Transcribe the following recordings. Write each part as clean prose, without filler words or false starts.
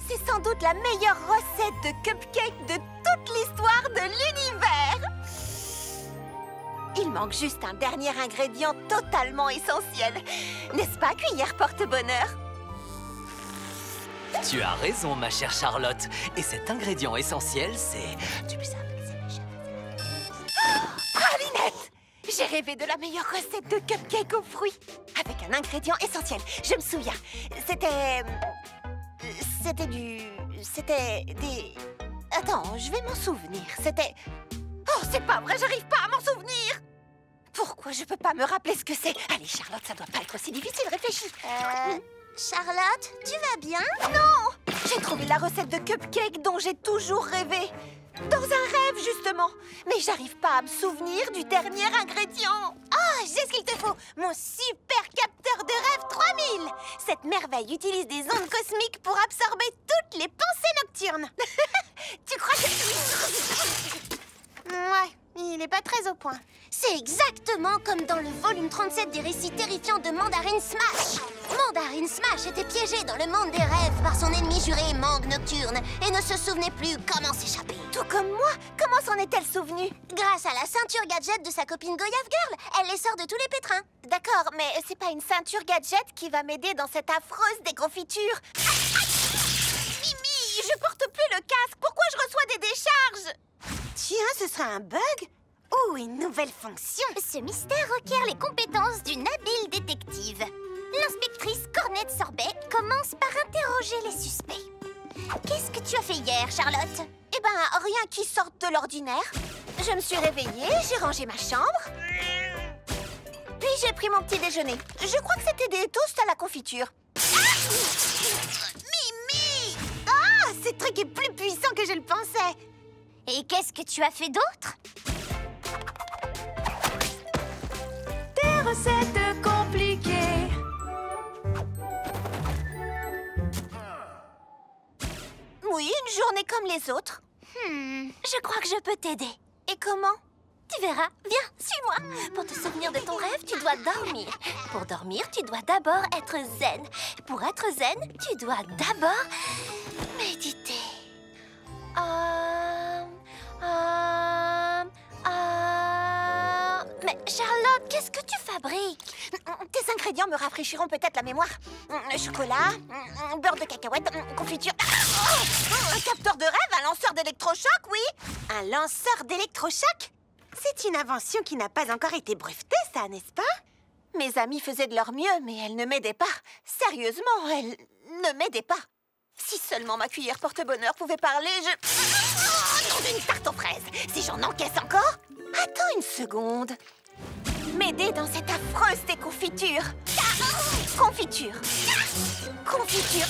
C'est sans doute la meilleure recette de cupcake de toute l'histoire de l'univers. Il manque juste un dernier ingrédient totalement essentiel. N'est-ce pas, cuillère porte-bonheur? Tu as raison, ma chère Charlotte. Et cet ingrédient essentiel, c'est... Pralinette! J'ai rêvé de la meilleure recette de cupcake aux fruits. Avec un ingrédient essentiel. Je me souviens. C'était des... Attends, je vais m'en souvenir. C'était... Oh, c'est pas vrai, j'arrive pas à m'en souvenir! Pourquoi je peux pas me rappeler ce que c'est? Allez, Charlotte, ça doit pas être aussi difficile, réfléchis. Charlotte, tu vas bien? Non! J'ai trouvé la recette de cupcake dont j'ai toujours rêvé. Dans un rêve, justement. Mais j'arrive pas à me souvenir du dernier ingrédient. Oh, j'ai ce qu'il te faut! Mon super capteur de rêve 3000! Cette merveille utilise des ondes cosmiques pour absorber toutes les pensées nocturnes. Tu crois que... Ouais, il est pas très au point. C'est exactement comme dans le volume 37 des récits terrifiants de Mandarin Smash. Mandarin Smash était piégé dans le monde des rêves par son ennemi juré Mangue Nocturne et ne se souvenait plus comment s'échapper. Tout comme moi, comment s'en est-elle souvenue? Grâce à la ceinture gadget de sa copine Goyave Girl, elle les sort de tous les pétrins. D'accord, mais c'est pas une ceinture gadget qui va m'aider dans cette affreuse déconfiture. Mimi, je porte plus le casque. Pourquoi je reçois des décharges? Tiens, ce sera un bug ou une nouvelle fonction. Ce mystère requiert les compétences d'une habile détective. L'inspectrice Cornette Sorbet commence par interroger les suspects. Qu'est-ce que tu as fait hier, Charlotte? Eh ben, rien qui sorte de l'ordinaire. Je me suis réveillée, j'ai rangé ma chambre. Puis j'ai pris mon petit déjeuner. Je crois que c'était des toasts à la confiture. Mimi! Ah, ce truc est plus puissant que je le pensais. Et qu'est-ce que tu as fait d'autre? Des recettes compliquées. Oui, une journée comme les autres. Je crois que je peux t'aider. Et comment? Tu verras. Viens, suis-moi. Pour te souvenir de ton rêve, tu dois dormir. Pour dormir, tu dois d'abord être zen. Pour être zen, tu dois d'abord méditer. Mais Charlotte, qu'est-ce que tu fabriques? Tes ingrédients me rafraîchiront peut-être la mémoire. Chocolat, beurre de cacahuète, confiture. Un capteur de rêve, un lanceur d'électrochoc, oui. Un lanceur d'électrochoc? C'est une invention qui n'a pas encore été brevetée, ça, n'est-ce pas? Mes amies faisaient de leur mieux, mais elles ne m'aidaient pas. Sérieusement, elles ne m'aidaient pas. Si seulement ma cuillère porte-bonheur pouvait parler, Une tarte aux fraises. Si j'en encaisse encore? Attends une seconde. M'aider dans cette affreuse déconfiture. Confiture. Confiture.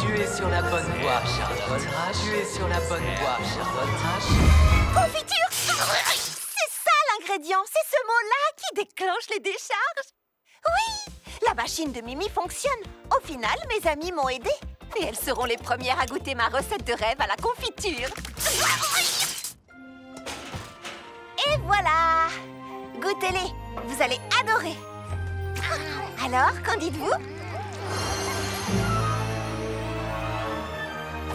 Tu es sur la bonne voie, Charlotte. Tu es sur la bonne voie, Charlotte. Confiture. C'est ça l'ingrédient. C'est ce mot-là qui déclenche les décharges. Oui, la machine de Mimi fonctionne. Au final, mes amies m'ont aidée. Et elles seront les premières à goûter ma recette de rêve à la confiture. Et voilà! Goûtez-les, vous allez adorer. Alors, qu'en dites-vous?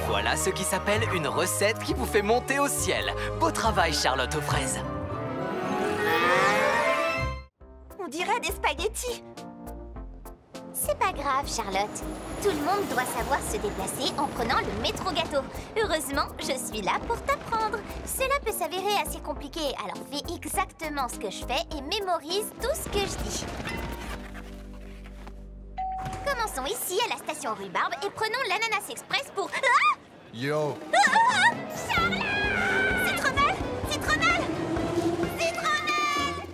Voilà ce qui s'appelle une recette qui vous fait monter au ciel. Beau travail, Charlotte aux fraises. On dirait des spaghettis. C'est pas grave, Charlotte. Tout le monde doit savoir se déplacer en prenant le métro gâteau. Heureusement, je suis là pour t'apprendre. Cela peut s'avérer assez compliqué, alors fais exactement ce que je fais et mémorise tout ce que je dis. Commençons ici à la station Rhubarbe et prenons l'Ananas Express pour... Ah! Yo! Charlotte! Citronnelle! Citronnelle! Citronnelle!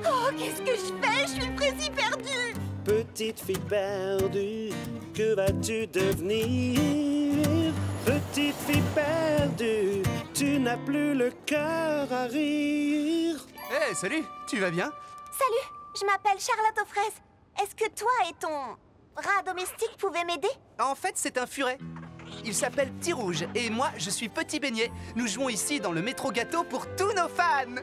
Oh, qu'est-ce que je fais? Je suis précis perdue. Petite fille perdue, que vas-tu devenir? Petite fille perdue, tu n'as plus le cœur à rire. Hé, salut! Tu vas bien? Salut, je m'appelle Charlotte aux fraises. Est-ce que toi et ton rat domestique pouvaient m'aider? En fait, c'est un furet. Il s'appelle Petit Rouge et moi, je suis Petit Beignet. Nous jouons ici dans le métro gâteau pour tous nos fans.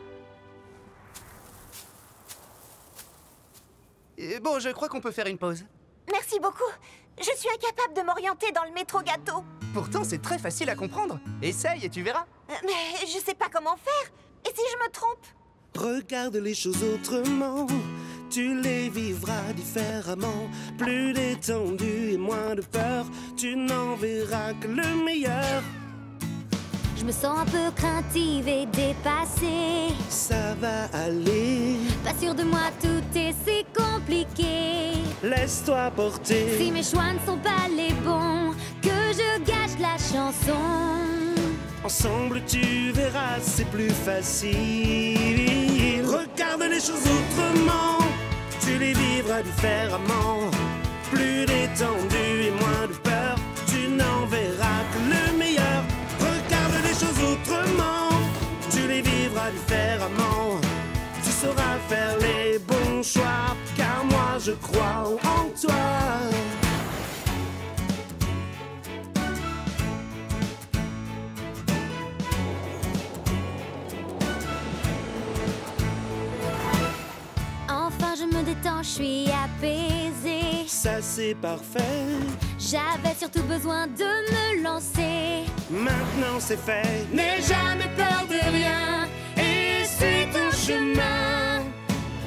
Bon, je crois qu'on peut faire une pause. Merci beaucoup. Je suis incapable de m'orienter dans le métro gâteau. Pourtant, c'est très facile à comprendre. Essaye et tu verras. Mais je sais pas comment faire. Et si je me trompe? Regarde les choses autrement, tu les vivras différemment. Plus détendu et moins de peur, tu n'en verras que le meilleur. Je me sens un peu craintive et dépassée. Ça va aller, Pas sûre de moi, tout est si compliqué. laisse-toi Si porter. mes choix ne sont pas les bons, que je gâche la chanson. Ensemble tu verras, c'est plus facile. Regarde les choses autrement, tu les vivras différemment. Plus détendu et moins de peur, tu n'en verras que le meilleur. Regarde les choses autrement, tu les vivras différemment. Tu sauras faire les bons choix, car moi je crois en toi. Enfin je me détends, je suis apaisée. Ça c'est parfait, J'avais surtout besoin de me lancer. maintenant c'est fait. N'aie jamais peur de rien et suis ton chemin.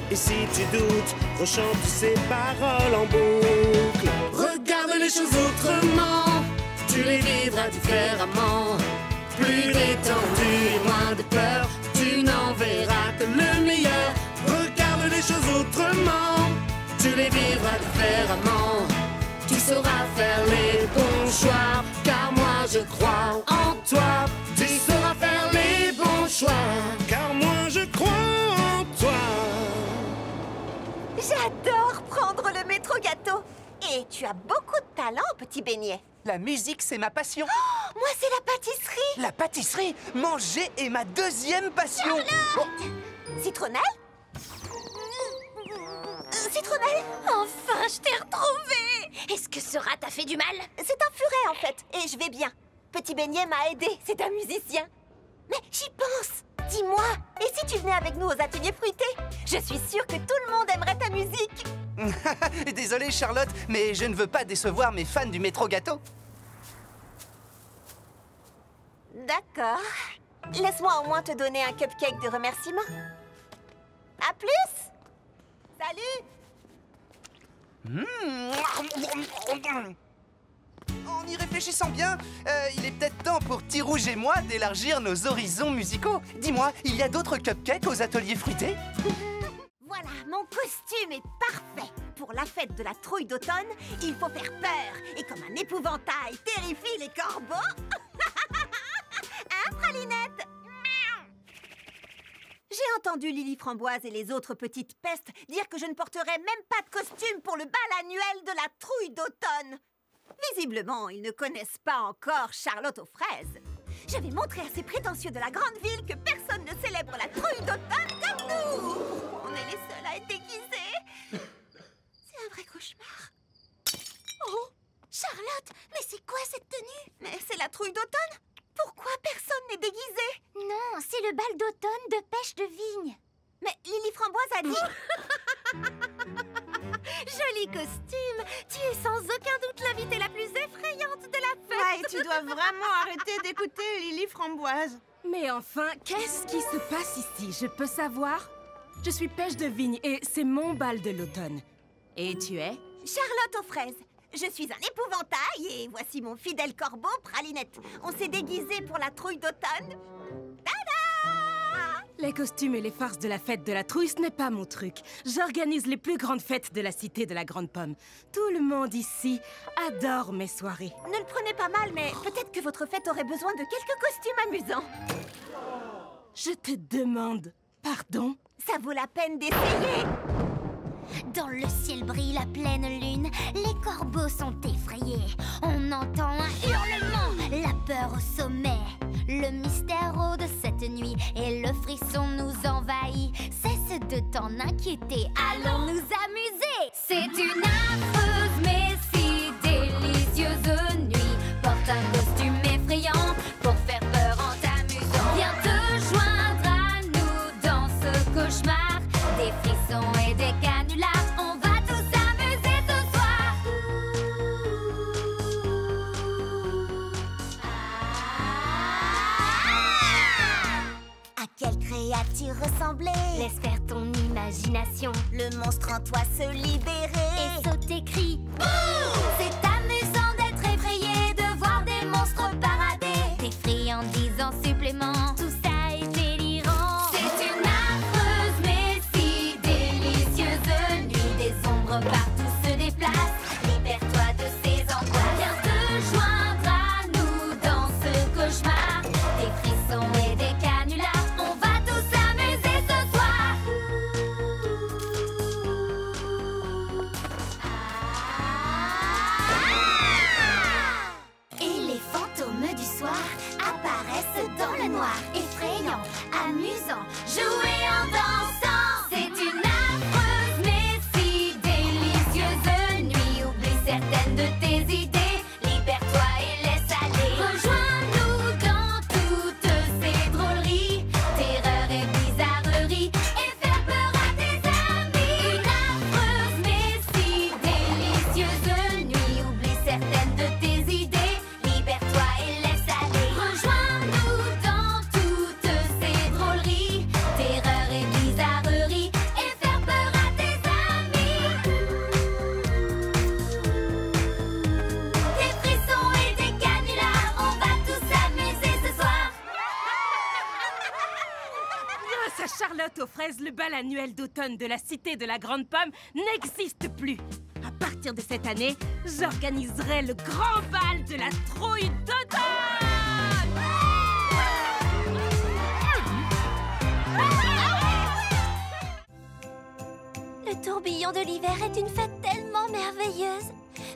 Et si tu doutes, rechante ces paroles en boucle. Regarde les choses autrement, tu les vivras différemment. Plus détendu et moins de peur, tu n'en verras que le meilleur. Regarde les choses autrement, tu les vivras différemment. Tu sauras faire les bons choix, car moi je crois en toi. Tu sauras faire les bons choix, car moi je crois en toi. J'adore prendre le métro gâteau. Et tu as beaucoup de talent, petit beignet. La musique, c'est ma passion. Moi, c'est la pâtisserie. La pâtisserie, manger est ma deuxième passion. Oh, Citronnelle? Citronnelle? Enfin, je t'ai retrouvée. Est-ce que ce rat t'a fait du mal? C'est un furet, en fait. Et je vais bien. Petit beignet m'a aidé. C'est un musicien. Mais j'y pense. Dis-moi, et si tu venais avec nous aux ateliers fruités? Je suis sûre que tout le monde aimerait ta musique. Désolé Charlotte, mais je ne veux pas décevoir mes fans du métro gâteau. D'accord. Laisse-moi au moins te donner un cupcake de remerciement. À plus. Salut. En y réfléchissant bien, il est peut-être temps pour Tirouge et moi d'élargir nos horizons musicaux. Dis-moi, il y a d'autres cupcakes aux ateliers fruités? Voilà, mon costume est parfait. Pour la fête de la trouille d'automne, il faut faire peur. Et comme un épouvantail terrifie les corbeaux... Hein, Pralinette? J'ai entendu Lily Framboise et les autres petites pestes dire que je ne porterais même pas de costume pour le bal annuel de la trouille d'automne. Visiblement, ils ne connaissent pas encore Charlotte aux fraises. Je vais montrer à ces prétentieux de la grande ville que personne ne célèbre la trouille d'automne comme nous. On est les seuls à être déguisés. C'est un vrai cauchemar. Oh, Charlotte, mais c'est quoi cette tenue? Mais c'est la trouille d'automne. Pourquoi personne n'est déguisé? Non, c'est le bal d'automne de pêche de vigne. Mais Lily Framboise a dit... Joli costume. Tu es sans aucun doute l'invitée la plus effrayante de la fête. Ouais, tu dois vraiment arrêter d'écouter Lily Framboise. Mais enfin, qu'est-ce qui se passe ici? Je peux savoir? Je suis Pêche de Vigne et c'est mon bal de l'automne. Et tu es? Charlotte aux fraises. Je suis un épouvantail et voici mon fidèle corbeau, Pralinette. On s'est déguisés pour la trouille d'automne. Tada! Les costumes et les farces de la fête de la trouille, ce n'est pas mon truc. J'organise les plus grandes fêtes de la cité de la Grande Pomme. Tout le monde ici adore mes soirées. Ne le prenez pas mal, mais peut-être que votre fête aurait besoin de quelques costumes amusants. Je te demande pardon? Ça vaut la peine d'essayer. Dans le ciel brille la pleine lune, les corbeaux sont effrayés. On entend un hurlement, la peur au sommet. Le mystère de cette nuit et le frisson nous envahit. Cesse de t'en inquiéter, allons nous amuser. C'est une affreuse mais si délicieuse nuit. Porte un costume effrayant pour faire peur en t'amusant. Viens te joindre à nous dans ce cauchemar. Des frissons et des canulars, on va tous trembler. Laisse faire ton imagination. Le monstre en toi se libérer. Et sauter crie. C'est amusant d'être effrayé, de voir des monstres parader. Des friandises en supplément, tout ça est délirant. C'est une affreuse mais si délicieuse nuit. Des ombres partout se déplacent. Libère-toi de ces angoisses. Viens te joindre à nous dans ce cauchemar. Des frissons et des canulars, on va tous s'amuser ce soir. Et les fantômes du soir apparaissent dans le noir, effrayants, amusants, jouer en dansant. C'est une affreuse mais si délicieuse nuit. Oublie certaines de tes idées, libère-toi et laisse aller. Rejoins-nous dans toutes ces drôleries, terreur et bizarrerie, et faire peur à tes amis. Une affreuse mais si délicieuse nuit. Oublie certaines de tes idées, libère-toi et laisse aller. Rejoins-nous dans toutes ces drôleries, terreur et bizarrerie, et faire peur à tes amis. Des frissons et des canulars, on va tous s'amuser ce soir. Grâce à Charlotte aux fraises, le bal annuel d'automne de la Cité de la Grande Pomme n'existe plus. À partir de cette année, j'organiserai le grand bal de la trouille d'automne. Le tourbillon de l'hiver est une fête tellement merveilleuse.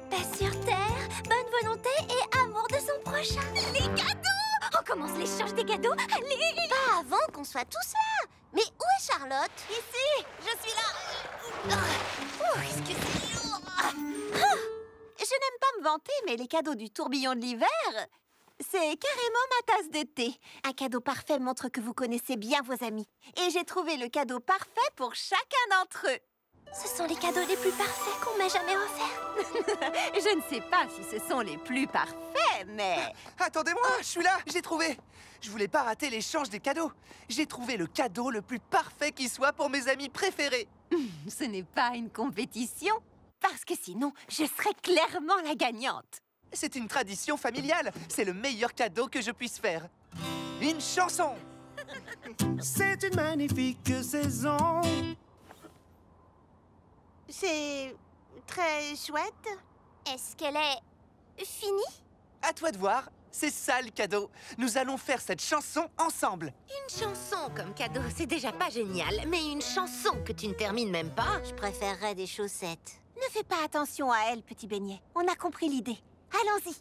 Paix sur terre, bonne volonté et amour de son prochain. Les cadeaux! On commence l'échange des cadeaux. Allez! Pas avant qu'on soit tous là. Mais où est Charlotte? Ici, je suis là. Qu'est-ce que c'est lourd. Je n'aime pas me vanter, mais les cadeaux du tourbillon de l'hiver, c'est carrément ma tasse de thé. Un cadeau parfait montre que vous connaissez bien vos amis. Et j'ai trouvé le cadeau parfait pour chacun d'entre eux. Ce sont les cadeaux les plus parfaits qu'on m'ait jamais offerts. Je ne sais pas si ce sont les plus parfaits, mais... Attendez-moi, je suis là, j'ai trouvé. Je voulais pas rater l'échange des cadeaux. J'ai trouvé le cadeau le plus parfait qui soit pour mes amis préférés. Ce n'est pas une compétition, parce que sinon, je serais clairement la gagnante. C'est une tradition familiale. C'est le meilleur cadeau que je puisse faire. Une chanson. C'est une magnifique saison. C'est très chouette. Est-ce qu'elle est finie? À toi de voir. C'est ça le cadeau. Nous allons faire cette chanson ensemble. Une chanson comme cadeau, c'est déjà pas génial. Mais une chanson que tu ne termines même pas... Je préférerais des chaussettes. Ne fais pas attention à elle, petit beignet. On a compris l'idée. Allons-y.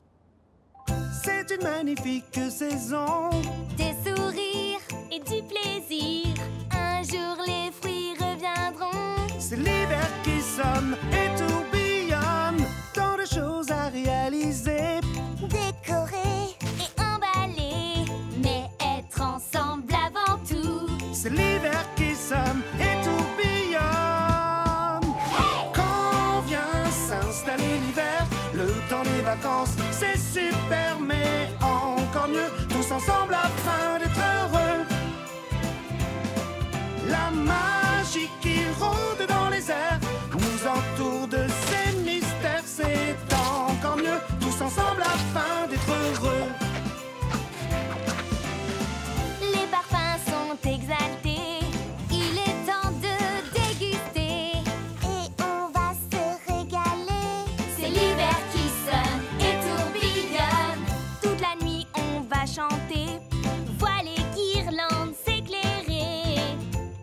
C'est une magnifique saison. Des sourires et du plaisir. Un jour les fruits reviendront. C'est l'hiver qui sonne et tourbillonne. Tant de choses à réaliser. Décorer et emballer. Mais être ensemble avant tout. C'est l'hiver qui sonne et tourbillonne. Quand vient s'installer l'hiver, le temps des vacances, c'est super, mais encore mieux, tous ensemble afin d'être heureux. La magie qui rôde dans les airs nous entoure de ses mystères, c'est encore mieux, tous ensemble afin d'être heureux. Les parfums sont exaltés. Il est temps de déguster. Et on va se régaler. C'est l'hiver qui sonne et tourbillonne. Toute la nuit on va chanter. Voiles et guirlandes s'éclairer.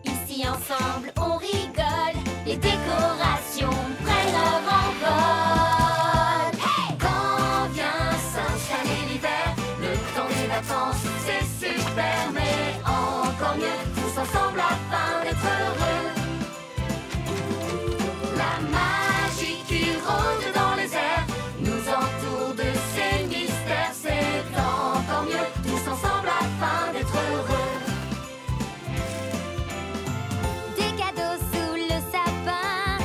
Ici ensemble on rigole. Les décorations prennent leur envol. Quand vient s'installer l'hiver, le temps des vacances, c'est super, mais encore mieux, tous ensemble afin d'être heureux. La magie qui rôde dans les airs nous entoure de ses mystères, c'est encore mieux, tous ensemble afin d'être heureux. Des cadeaux sous le sapin,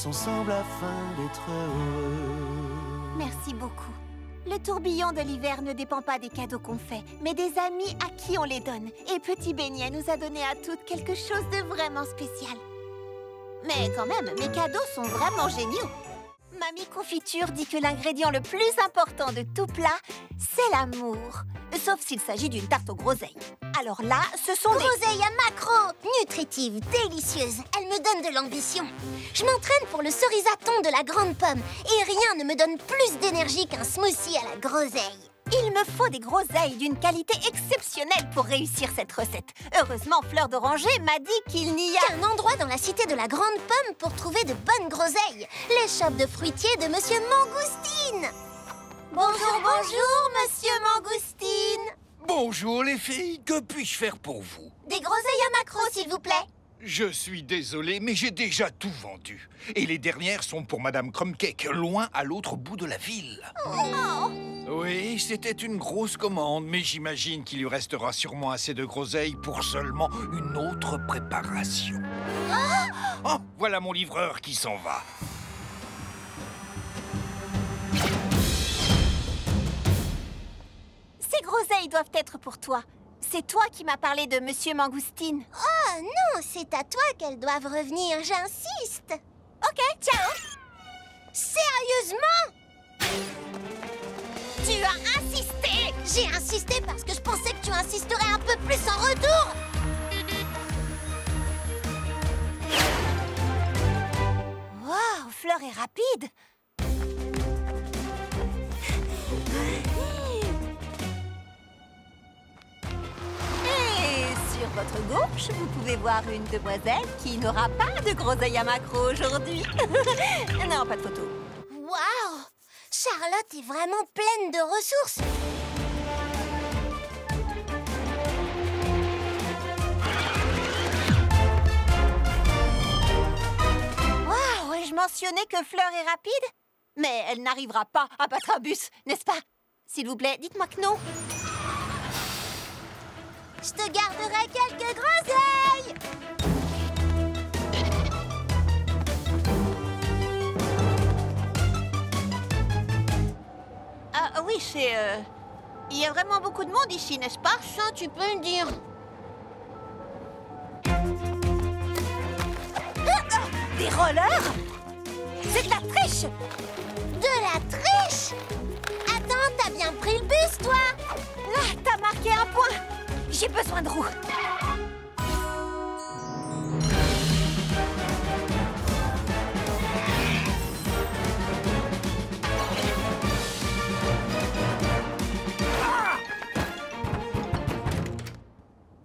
ensemble afin d'être heureux. Merci beaucoup. Le tourbillon de l'hiver ne dépend pas des cadeaux qu'on fait, mais des amis à qui on les donne. Et Petit Beignet nous a donné à toutes quelque chose de vraiment spécial. Mais quand même, mes cadeaux sont vraiment géniaux. Mamie Confiture dit que l'ingrédient le plus important de tout plat, c'est l'amour. Sauf s'il s'agit d'une tarte aux groseilles. Alors là, ce sont des... Groseille à macro, nutritive, délicieuse. Elle me donne de l'ambition. Je m'entraîne pour le cerisaton de la grande pomme et rien ne me donne plus d'énergie qu'un smoothie à la groseille. Il me faut des groseilles d'une qualité exceptionnelle pour réussir cette recette. Heureusement, Fleur d'Oranger m'a dit qu'il n'y a... Un endroit dans la cité de la grande pomme pour trouver de bonnes groseilles. Les shops de fruitiers de Monsieur Mangoustine. Bonjour, bonjour, Monsieur Mangoustine. Bonjour les filles, que puis-je faire pour vous? Des groseilles à macro, s'il vous plaît. Je suis désolé, mais j'ai déjà tout vendu. Et les dernières sont pour Madame Crumbcake, loin à l'autre bout de la ville. Oh. Oui, c'était une grosse commande, mais j'imagine qu'il lui restera sûrement assez de groseilles pour seulement une autre préparation. Oh, voilà mon livreur qui s'en va. Ces groseilles doivent être pour toi. C'est toi qui m'as parlé de Monsieur Mangoustine. Oh non, c'est à toi qu'elles doivent revenir, j'insiste. Ok, ciao. Sérieusement? Tu as insisté. J'ai insisté parce que je pensais que tu insisterais un peu plus en retour. Waouh, Fleur est rapide. Et sur votre gauche, vous pouvez voir une demoiselle qui n'aura pas de groseille à macro aujourd'hui. Non, pas de photo. Waouh! Charlotte est vraiment pleine de ressources. Waouh, et je mentionnais que Fleur est rapide? Mais elle n'arrivera pas à battre un bus, n'est-ce pas? S'il vous plaît, dites-moi que non. Je te garderai quelques groseilles. Ah oui, il y a vraiment beaucoup de monde ici, n'est-ce pas? Ça, tu peux le dire. Des rollers? C'est de la triche! De la triche? Attends, t'as bien pris le bus, toi? Ah, t'as marqué un point! J'ai besoin de roues.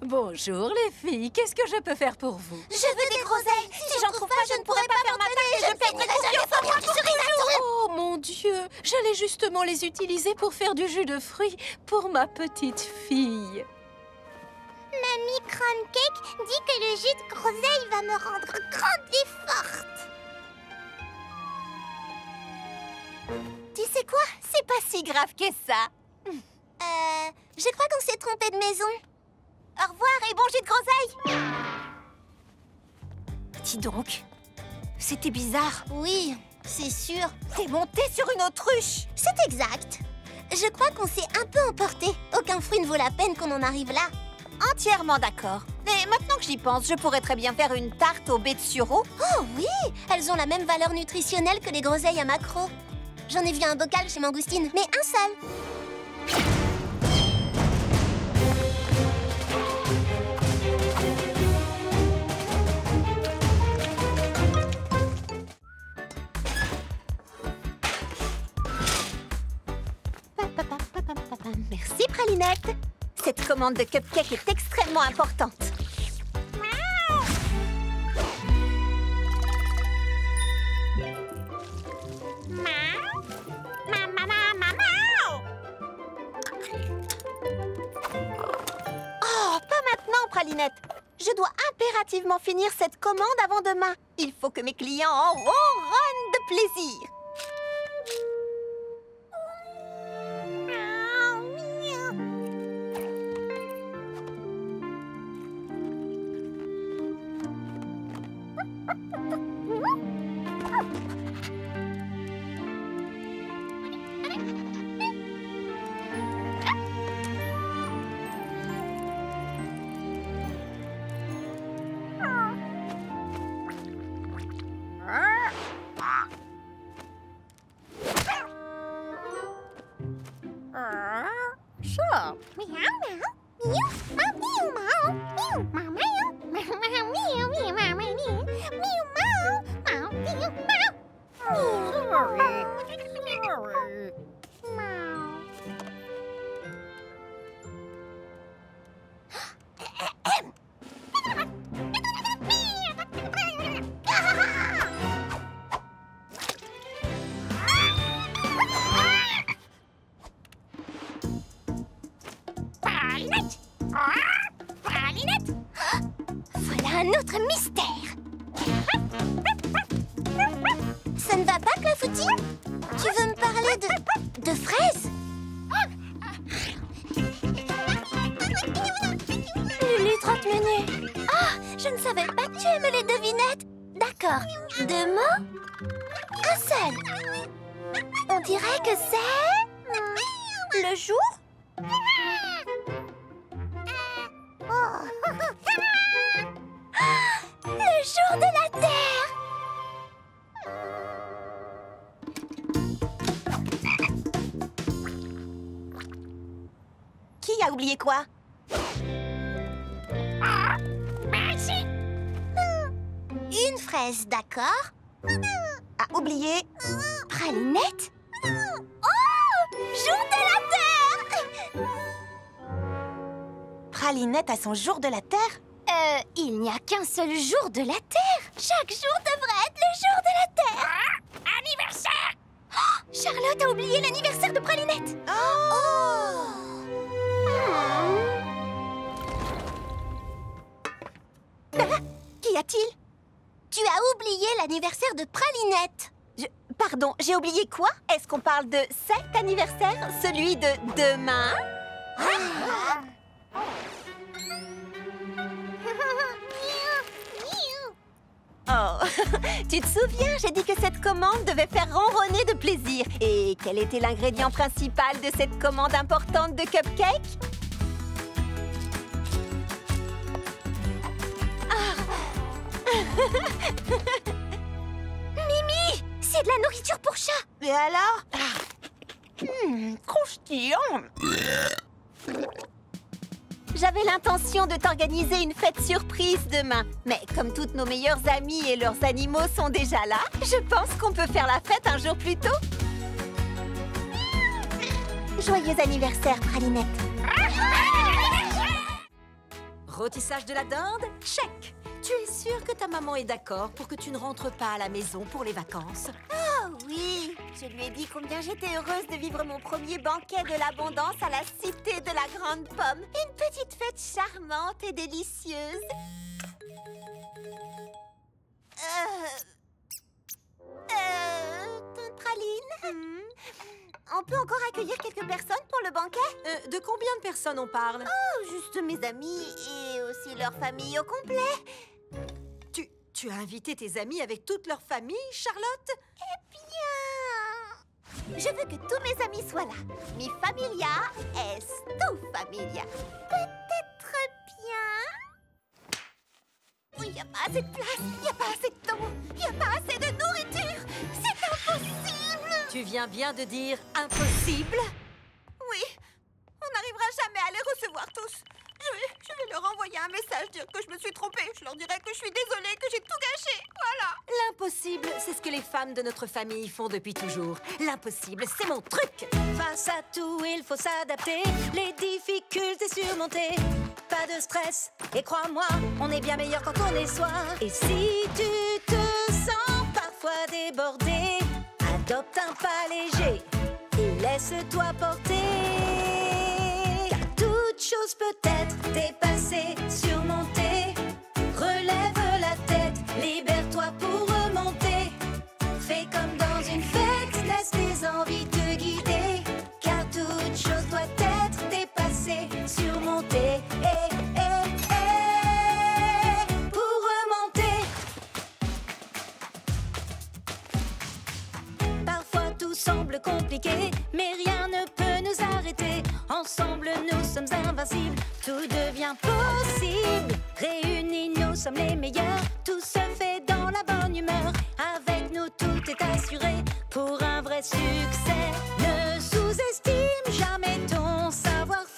Bonjour les filles, qu'est-ce que je peux faire pour vous? Je veux des groseilles. Si j'en trouve pas, je ne pourrai pas faire ma tarte et je perdrai confiance en moi qui serai Oh mon Dieu, j'allais justement les utiliser pour faire du jus de fruits pour ma petite fille. Mamie Crumbcake dit que le jus de groseille va me rendre grande et forte. Tu sais quoi? C'est pas si grave que ça. Je crois qu'on s'est trompé de maison. Au revoir et bon jus de groseille. Dis donc, c'était bizarre. Oui, c'est sûr. T'es monté sur une autruche. C'est exact. Je crois qu'on s'est un peu emporté. Aucun fruit ne vaut la peine qu'on en arrive là. Entièrement d'accord. Mais maintenant que j'y pense, je pourrais très bien faire une tarte aux baies de sureau. Oh oui, elles ont la même valeur nutritionnelle que les groseilles à macro. J'en ai vu un bocal chez Mangoustine, mais un seul. Merci, Pralinette. Cette commande de cupcake est extrêmement importante. Oh, pas maintenant, Pralinette. Je dois impérativement finir cette commande avant demain. Il faut que mes clients en ronronnent de plaisir. chat. Miaou, miaou. Miaou, miaou, miaou. Miaou, miaou, miaou. Miaou, miaou, miaou, miaou, miaou, miaou. Miaou, miaou, miaou, miaou, miaou. Miaou. Pralinette! Pralinette! Voilà un autre mystère! Ça ne va pas, Clafoutis? Tu veux me parler de fraises? Lulu Trotte-Menu! Ah, je ne savais pas que tu aimais les devinettes! D'accord. 2 mots? Un seul! On dirait que c'est... le jour? Le jour de la Terre! Qui a oublié quoi? Merci! Une fraise, d'accord? A oublié Pralinette? Oh! Jour de la Terre! Pralinette a son jour de la Terre? Il n'y a qu'un seul jour de la Terre. Chaque jour devrait être le jour de la Terre. Anniversaire! Oh, Charlotte a oublié l'anniversaire de Pralinette. Qu'y a-t-il? Tu as oublié l'anniversaire de Pralinette. Pardon, j'ai oublié quoi? Est-ce qu'on parle de cet anniversaire? Celui de demain? Oh, tu te souviens, j'ai dit que cette commande devait faire ronronner de plaisir. Et quel était l'ingrédient principal de cette commande importante de cupcake? Mimi, c'est de la nourriture pour chat. Et alors? Croustillant. J'avais l'intention de t'organiser une fête surprise demain. Mais comme toutes nos meilleures amies et leurs animaux sont déjà là, je pense qu'on peut faire la fête un jour plus tôt. Joyeux anniversaire, Pralinette. Rôtissage de la dinde? Check! Tu es sûre que ta maman est d'accord pour que tu ne rentres pas à la maison pour les vacances? Oh oui, je lui ai dit combien j'étais heureuse de vivre mon premier banquet de l'abondance à la cité de la Grande Pomme. Une petite fête charmante et délicieuse. Praline, on peut encore accueillir quelques personnes pour le banquet? De combien de personnes on parle? Oh, juste mes amis et aussi leur famille au complet. Tu as invité tes amis avec toute leur famille, Charlotte? Eh bien, je veux que tous mes amis soient là. Mi familia est tu familia. Peut-être bien. Oui, il n'y a pas assez de place, il n'y a pas assez de temps, il n'y a pas assez de nourriture. C'est impossible. Tu viens bien de dire impossible? Oui, on n'arrivera jamais à les recevoir tous. Je vais leur envoyer un message, dire que je me suis trompée. Je leur dirai que je suis désolée, que j'ai tout gâché. Voilà. L'impossible, c'est ce que les femmes de notre famille font depuis toujours. L'impossible, c'est mon truc. Face à tout, il faut s'adapter, les difficultés surmonter. Pas de stress, et crois-moi, on est bien meilleur quand on est soi. Et si tu te sens parfois débordé, adopte un pas léger et laisse-toi porter. Toute chose peut être dépassée, surmontée. Relève la tête, libère-toi pour remonter. Fais comme dans une fête, laisse tes envies te guider. Car toute chose doit être dépassée, surmontée. Pour remonter. Parfois tout semble compliqué, mais rien ne peut nous arrêter. Ensemble, nous sommes invincibles, tout devient possible. Réunis, nous sommes les meilleurs, tout se fait dans la bonne humeur. Avec nous, tout est assuré pour un vrai succès. Ne sous-estime jamais ton savoir-faire.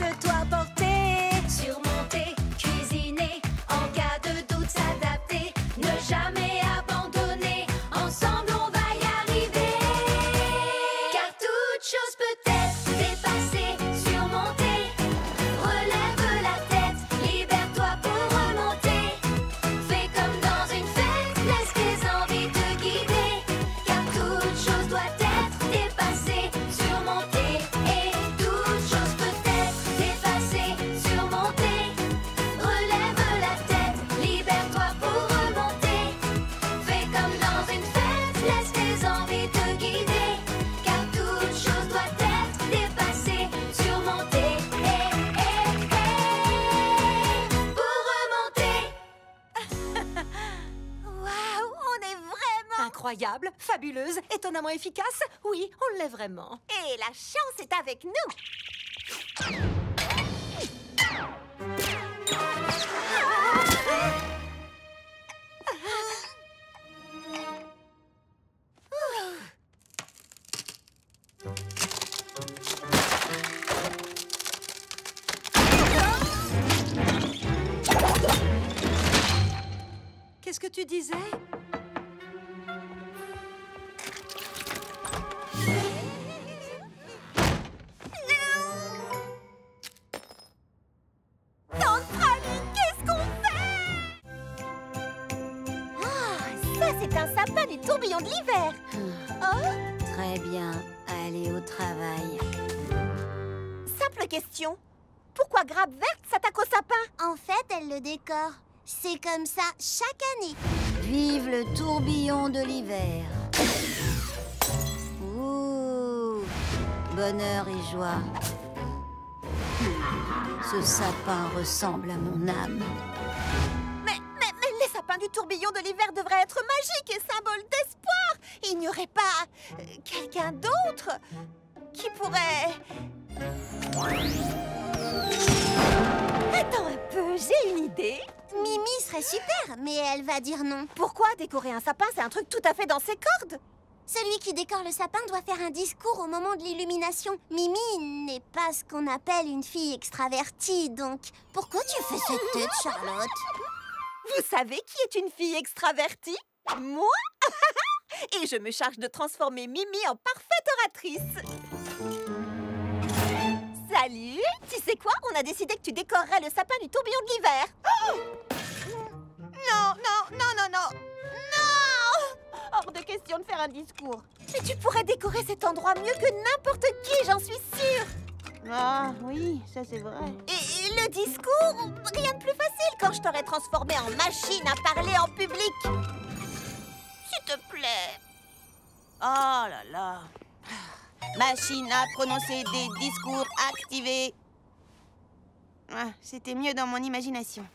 laisse-toi porter. Surmonter, cuisiner, en cas de doute s'adapter, ne jamais abandonner, ensemble on va y arriver. Car toute chose peut être dépassée, surmontée. Relève la tête, libère-toi pour remonter. Fais comme dans une fête, laisse tes envies te guider. Car toute chose doit être dépassée, surmontée. Et toute chose peut être dépassée, surmontée. Relève la tête, libère-toi pour remonter. Fais comme dans une fête, laisse tes envies te guider. Car toute chose doit être dépassée, surmontée. Pour remonter. Waouh, on est vraiment... Incroyable, fabuleuse, étonnamment efficace. Oui, on l'est vraiment. Et la chance est avec nous. Qu'est-ce que tu disais? Tante Praline, qu'est-ce qu'on fait? Ah, ça c'est un sapin du tourbillon de l'hiver. Oh, Très bien, allez au travail. simple question. Pourquoi Grappe Verte s'attaque au sapin? En fait, elle le décore. C'est comme ça chaque année. Vive le tourbillon de l'hiver. Ouh, bonheur et joie. Ce sapin ressemble à mon âme. Mais les sapins du tourbillon de l'hiver devraient être magiques et symboles d'espoir. Il n'y aurait pas quelqu'un d'autre qui pourrait... Attends un peu, j'ai une idée. Mimi serait super, mais elle va dire non. Pourquoi décorer un sapin, c'est un truc tout à fait dans ses cordes? Celui qui décore le sapin doit faire un discours au moment de l'illumination. Mimi n'est pas ce qu'on appelle une fille extravertie, donc pourquoi tu fais cette tête, Charlotte? Vous savez qui est une fille extravertie? Moi. Et je me charge de transformer Mimi en parfaite oratrice. Salut! Tu sais quoi? On a décidé que tu décorerais le sapin du tourbillon de l'hiver. Oh! Non! Hors de question de faire un discours. Mais tu pourrais décorer cet endroit mieux que n'importe qui, j'en suis sûre. Ah oui, ça c'est vrai. Et le discours, rien de plus facile quand je t'aurais transformé en machine à parler en public. S'il te plaît. Oh là là. Machine à prononcer des discours activés. Ah, c'était mieux dans mon imagination.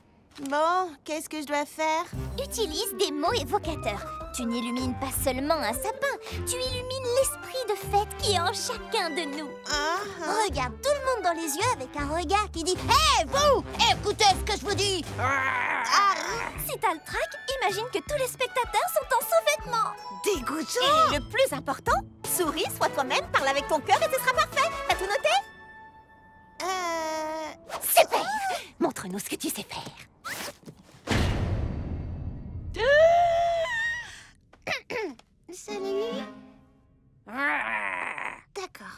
Bon, qu'est-ce que je dois faire? Utilise des mots évocateurs. Tu n'illumines pas seulement un sapin, tu illumines l'esprit de fête qui est en chacun de nous. Regarde tout le monde dans les yeux avec un regard qui dit « Hé, vous! Écoutez ce que je vous dis !» Si t'as le trac, imagine que tous les spectateurs sont en sous-vêtements. Dégoûtant! Et le plus important, souris, sois toi-même, parle avec ton cœur et ce sera parfait. T'as tout noté? Super! Montre-nous ce que tu sais faire. Salut. D'accord.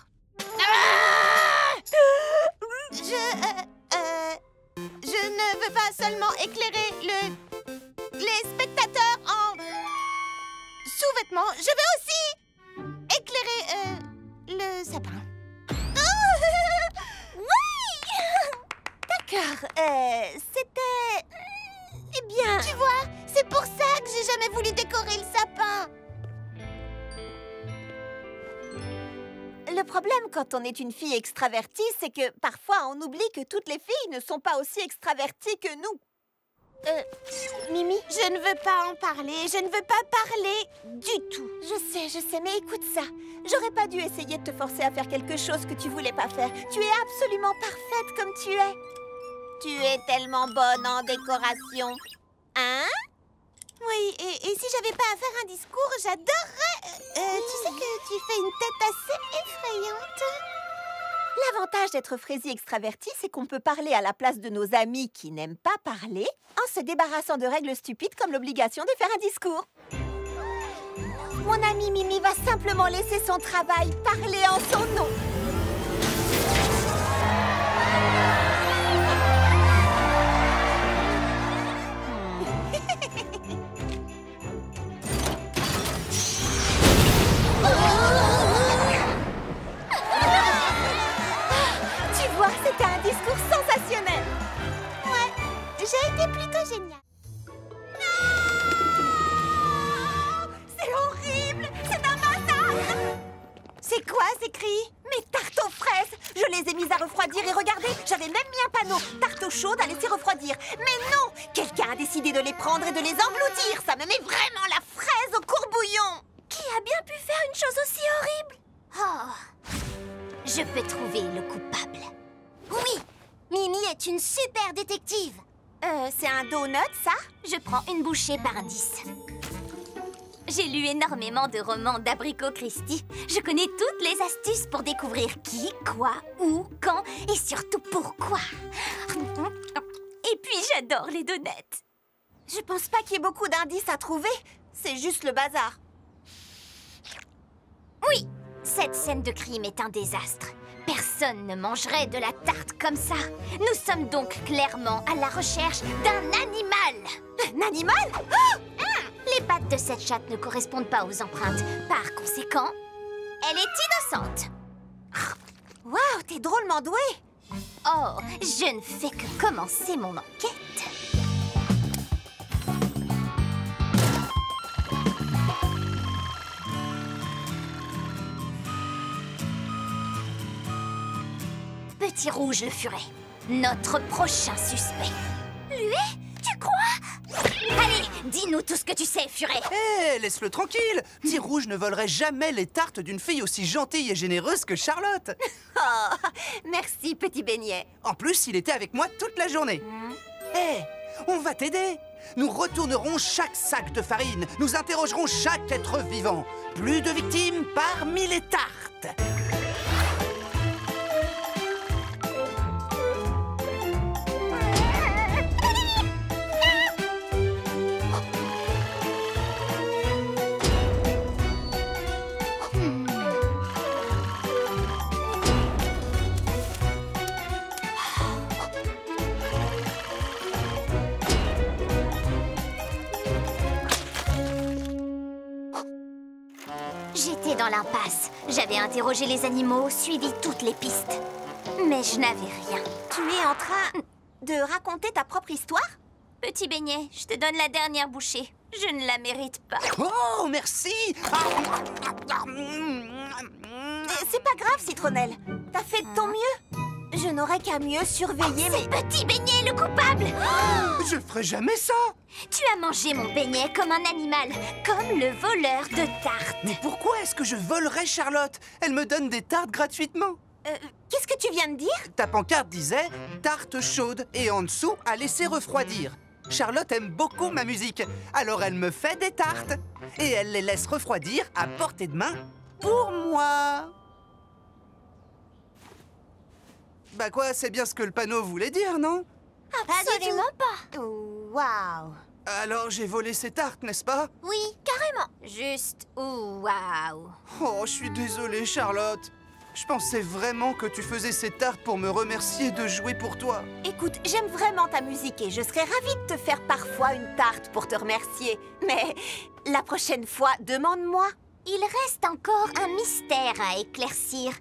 Je ne veux pas seulement éclairer les spectateurs en sous-vêtements. Je veux aussi éclairer le sapin. Oui! D'accord, c'était... Eh bien... Tu vois, c'est pour ça que j'ai jamais voulu décorer le sapin. Le problème quand on est une fille extravertie, c'est que parfois on oublie que toutes les filles ne sont pas aussi extraverties que nous. Mimi, je ne veux pas en parler. Je ne veux pas parler du tout. Je sais, mais écoute ça. J'aurais pas dû essayer de te forcer à faire quelque chose que tu voulais pas faire. Tu es absolument parfaite comme tu es. Tu es tellement bonne en décoration. Hein? Oui, et si j'avais pas à faire un discours, j'adorerais... tu sais que tu fais une tête assez effrayante. L'avantage d'être fraisier extraverti, c'est qu'on peut parler à la place de nos amis qui n'aiment pas parler en se débarrassant de règles stupides comme l'obligation de faire un discours. Mon amie Mimi va simplement laisser son travail parler en son nom. Tu vois, c'était un discours sensationnel. Ouais, j'ai été plutôt géniale. C'est horrible! C'est un massacre! C'est quoi ces cris? Mes tartes aux fraises! Je les ai mises à refroidir et regardez, j'avais même mis un panneau tarte aux chaudes à laisser refroidir. Mais non! Quelqu'un a décidé de les prendre et de les engloutir! Ça me met vraiment la fraise au courbouillon! Qui a bien pu faire une chose aussi horrible? Oh, je peux trouver le coupable. Oui, Mimi est une super détective. C'est un donut, ça? Je prends une bouchée par indice. J'ai lu énormément de romans d'Abricot Christie. Je connais toutes les astuces pour découvrir qui, quoi, où, quand et surtout pourquoi. Et puis j'adore les donuts. Je pense pas qu'il y ait beaucoup d'indices à trouver. C'est juste le bazar. Oui, cette scène de crime est un désastre. Personne ne mangerait de la tarte comme ça. Nous sommes donc clairement à la recherche d'un animal. Un animal? Les pattes de cette chatte ne correspondent pas aux empreintes. Par conséquent, elle est innocente. Waouh, t'es drôlement douée. Oh, je ne fais que commencer mon enquête. Petit Rouge le Furet, notre prochain suspect. Lui? Tu crois? Allez, dis-nous tout ce que tu sais, Furet. Hé, laisse-le tranquille. Petit Rouge ne volerait jamais les tartes d'une fille aussi gentille et généreuse que Charlotte. Oh, merci, petit beignet. En plus, il était avec moi toute la journée. Hé, on va t'aider. Nous retournerons chaque sac de farine. Nous interrogerons chaque être vivant. Plus de victimes parmi les tartes. J'étais dans l'impasse. J'avais interrogé les animaux, suivi toutes les pistes. Mais je n'avais rien. Tu es en train de raconter ta propre histoire? Petit beignet, je te donne la dernière bouchée. Je ne la mérite pas. Oh, merci. C'est pas grave, Citronnelle. T'as fait de ton mieux. Je n'aurais qu'à mieux surveiller mes... C'est Petit Beignet le coupable. Je ferai jamais ça. Tu as mangé mon beignet comme un animal, comme le voleur de tartes. Mais pourquoi est-ce que je volerais Charlotte? Elle me donne des tartes gratuitement. Qu'est-ce que tu viens de dire? Ta pancarte disait « tarte chaude » et en dessous « à laisser refroidir ». Charlotte aime beaucoup ma musique, alors elle me fait des tartes. Et elle les laisse refroidir à portée de main pour moi. Bah quoi, c'est bien ce que le panneau voulait dire, non? Absolument pas. Waouh. Alors j'ai volé ces tartes, n'est-ce pas? Oui, carrément. Juste waouh. Oh, je suis désolé, Charlotte. Je pensais vraiment que tu faisais ces tartes pour me remercier de jouer pour toi. Écoute, j'aime vraiment ta musique et je serais ravie de te faire parfois une tarte pour te remercier. Mais la prochaine fois, demande-moi. Il reste encore un mystère à éclaircir.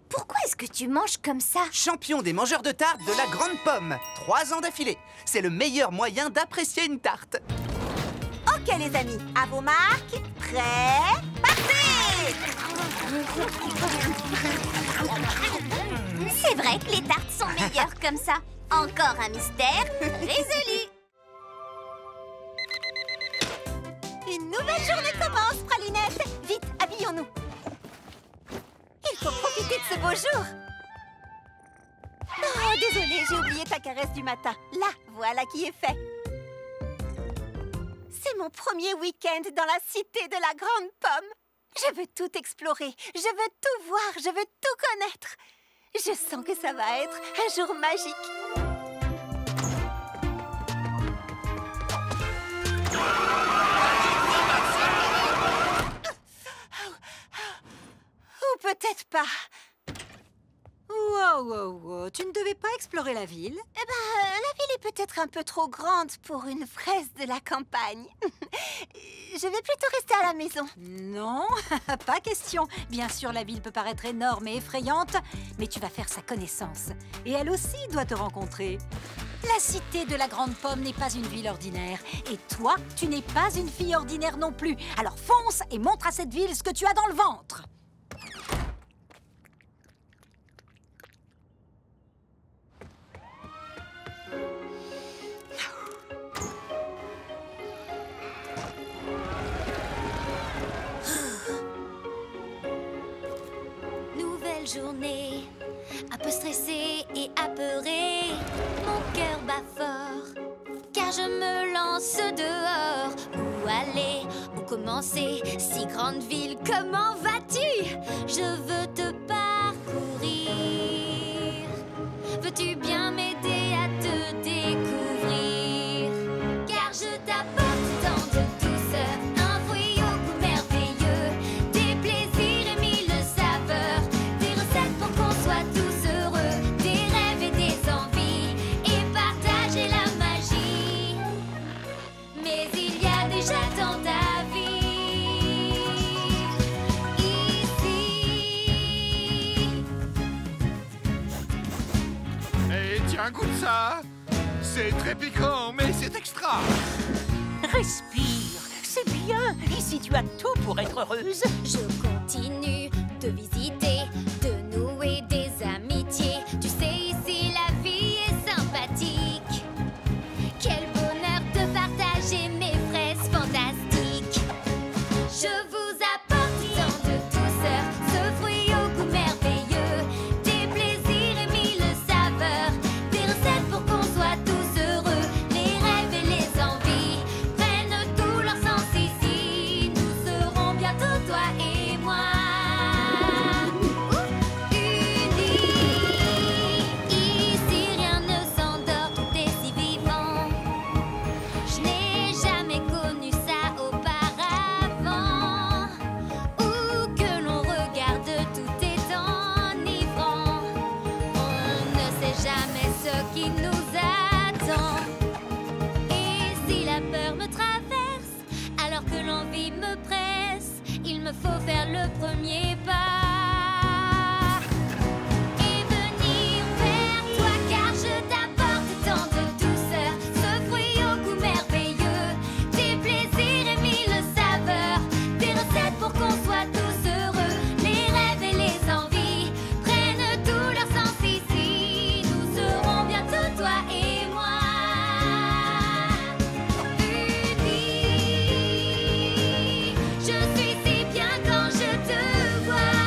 Pourquoi est-ce que tu manges comme ça? Champion des mangeurs de tartes de la Grande Pomme. 3 ans d'affilée. C'est le meilleur moyen d'apprécier une tarte. Ok les amis, à vos marques, prêts, partez! C'est vrai que les tartes sont meilleures comme ça. Encore un mystère résolu. Une nouvelle journée commence, Pralinette. Vite, habillons-nous. Il faut profiter de ce beau jour. Oh, désolée, j'ai oublié ta caresse du matin. Là, voilà qui est fait. C'est mon premier week-end dans la cité de la Grande Pomme. Je veux tout explorer, je veux tout voir, je veux tout connaître. Je sens que ça va être un jour magique. Ou peut-être pas. Wow. Tu ne devais pas explorer la ville? Eh ben, la ville est peut-être un peu trop grande pour une fraise de la campagne. Je vais plutôt rester à la maison. Non, pas question. Bien sûr, la ville peut paraître énorme et effrayante, mais tu vas faire sa connaissance. Et elle aussi doit te rencontrer. La cité de la Grande Pomme n'est pas une ville ordinaire. Et toi, tu n'es pas une fille ordinaire non plus. Alors fonce et montre à cette ville ce que tu as dans le ventre. Journée, un peu stressée et apeurée, mon cœur bat fort, car je me lance dehors. Où aller, où commencer, si grande ville, comment vas-tu? Je veux te parcourir. Veux-tu bien m'aider à te découvrir? Car je t'apporte tant de douceur, un fruit au goût merveilleux, des plaisirs et mille saveurs, des recettes pour qu'on soit tous heureux, des rêves et des envies, et partager la magie. Mais il y a déjà tant à vivre ici. Et tiens, goûte ça. C'est très piquant, mais c'est extra. Respire, c'est bien. Ici, tu as tout pour être heureuse. Je continue de visiter, de nouer des amitiés. Tu sais, ici, la vie est sympathique. Quel bonheur de partager mes fraises fantastiques. Je vous apporte tant de douceur, ce fruit au goût merveilleux, des plaisirs et mille saveurs, des recettes pour qu'on soit tous heureux, les rêves et les envies prennent tout leur sens ici. Nous serons bientôt toi et moi unis. Ici rien ne s'endort, tout est si vivant. Je n'ai jamais connu ça auparavant. Où que l'on regarde, tout est enivrant. On ne sait jamais ce qui nous attend. Et si la peur me traverse, alors que l'envie me presse, il me faut faire le premier pas et venir vers toi, car je t'apporte tant de douceur, ce fruit au goût merveilleux, des plaisirs et mille saveurs, des recettes pour qu'on soit tous heureux, les rêves et les envies prennent tout leur sens ici. Nous serons bientôt toi et moi unis. Je suis si bien quand je te vois.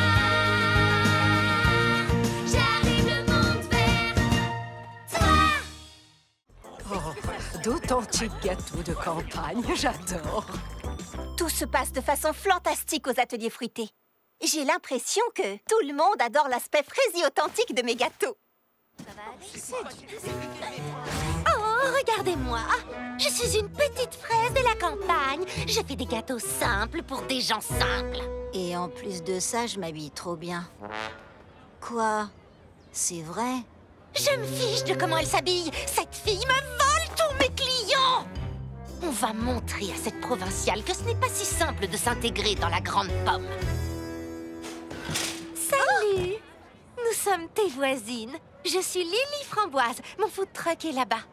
J'arrive le monde vers toi. Oh, d'authentiques gâteaux de campagne, j'adore. Tout se passe de façon fantastique aux ateliers fruités. J'ai l'impression que tout le monde adore l'aspect fraisier authentique de mes gâteaux. Oh, regardez-moi! Je suis une petite fraise de la campagne. Je fais des gâteaux simples pour des gens simples. Et en plus de ça, je m'habille trop bien. Quoi? C'est vrai? Je me fiche de comment elle s'habille. Cette fille me vole tous mes clients. On va montrer à cette provinciale que ce n'est pas si simple de s'intégrer dans la Grande Pomme. Salut! Nous sommes tes voisines. Je suis Lily Framboise. Mon food truck est là-bas.